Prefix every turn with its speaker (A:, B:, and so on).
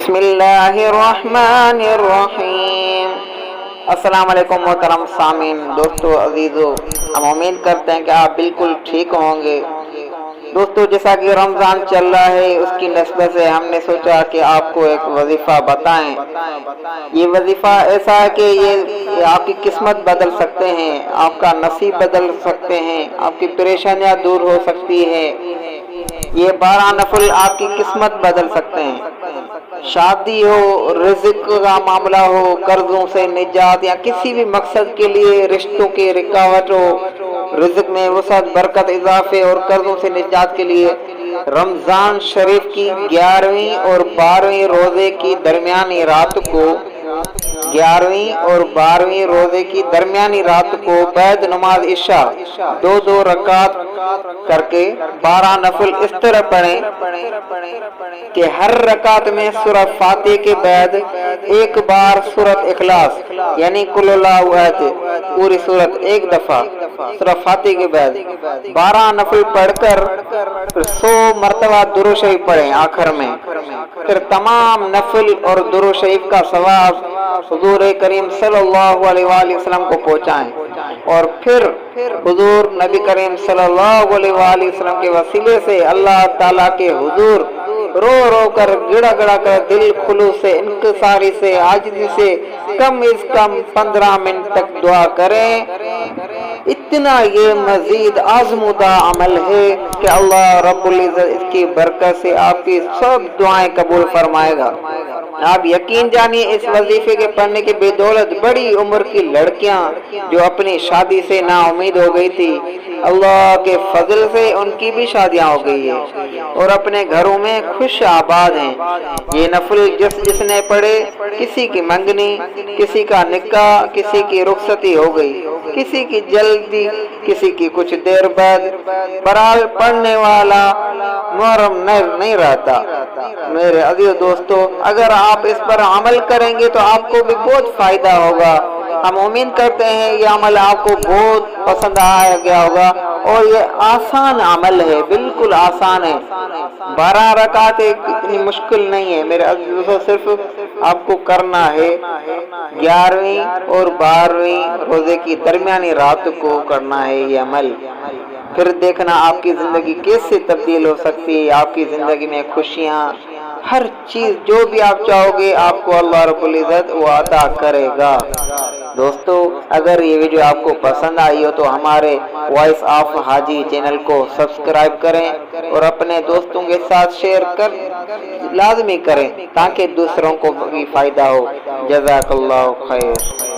A: بسم اللہ الرحمن الرحیم۔ السلام علیکم محترم سامعین، دوستو عزیزو، ہم امید کرتے ہیں کہ آپ بالکل ٹھیک ہوں گے۔ دوستو، جیسا کہ رمضان چل رہا ہے، اس کی نسبت سے ہم نے سوچا کہ آپ کو ایک وظیفہ بتائیں۔ یہ وظیفہ ایسا ہے کہ یہ آپ کی قسمت بدل سکتے ہیں، آپ کا نصیب بدل سکتے ہیں، آپ کی پریشانیاں دور ہو سکتی ہے۔ یہ 12 نفل آپ کی قسمت بدل سکتے ہیں۔ شادی ہو، رزق کا معاملہ ہو، قرضوں سے نجات یا کسی بھی مقصد کے لیے رشتوں کی رکاوٹ ہو، رزق میں وسعت، برکت، اضافے اور قرضوں سے نجات کے لیے رمضان شریف کی 11ویں اور 12ویں روزے کی درمیانی رات کو 11ویں اور 12ویں روزے کی درمیانی رات کو بعد نماز عشاء 2 رکعت کر کے 12 نفل اس طرح پڑھیں کہ ہر رکعت میں سورہ فاتحہ کے بعد ایک بار سورۃ اخلاص یعنی قل اللہ احد پوری سورت ایک دفعہ سورہ فاتحہ کے بعد 12 نفل پڑھ کر 100 مرتبہ درود شریف پڑھیں آخر میں۔ پھر تمام نفل اور درود شریف کا ثواب حضور کریم صلی اللہ علیہ وآلہ وسلم کو پہنچائیں، اور پھر حضور نبی کریم صلی اللہ علیہ وآلہ وسلم کے وسیلے سے اللہ تعالیٰ کے حضور رو رو کر گڑا گڑا کر دل خلوص سے، انکساری سے، عاجزی سے کم از کم 15 منٹ تک دعا کریں۔ اتنا یہ مزید آزمودہ عمل ہے کہ اللہ رب العزت اس کی برکت سے آپ کی سب دعائیں قبول فرمائے گا۔ آپ یقین جانیے، اس وظیفے کے پڑھنے کے بدولت بڑی عمر کی لڑکیاں جو اپنی شادی سے نا امید ہو گئی تھی، اللہ کے فضل سے ان کی بھی شادیاں ہو گئی ہیں اور اپنے گھروں میں خوش آباد ہیں۔ یہ نفل جس نے پڑھے، کسی کی منگنی، کسی کا نکاح، کسی کی رخصتی ہو گئی، کسی کی جلدی، کسی کی کچھ دیر بعد، برحال پڑھنے والا محرم نہیں رہتا۔ میرے عزیز دوستو، اگر آپ اس پر عمل کریں گے تو آپ کو بھی بہت فائدہ ہوگا۔ ہم امید کرتے ہیں یہ عمل آپ کو بہت پسند آیا گیا ہوگا، اور یہ آسان عمل ہے، بالکل آسان ہے۔ 12 رکعت اتنی مشکل نہیں ہے میرے عزیز دوستو، صرف آپ کو کرنا ہے 11ویں اور 12ویں روزے کی درمیانی رات کو کرنا ہے یہ عمل۔ پھر دیکھنا آپ کی زندگی کیسے تبدیل ہو سکتی ہے، آپ کی زندگی میں خوشیاں، ہر چیز جو بھی آپ چاہو گے آپ کو اللہ رب العزت وہ عطا کرے گا۔ دوستو، اگر یہ ویڈیو آپ کو پسند آئی ہو تو ہمارے وائس آف حاجی چینل کو سبسکرائب کریں اور اپنے دوستوں کے ساتھ شیئر کر لازمی کریں تاکہ دوسروں کو بھی فائدہ ہو۔ جزاک اللہ خیر۔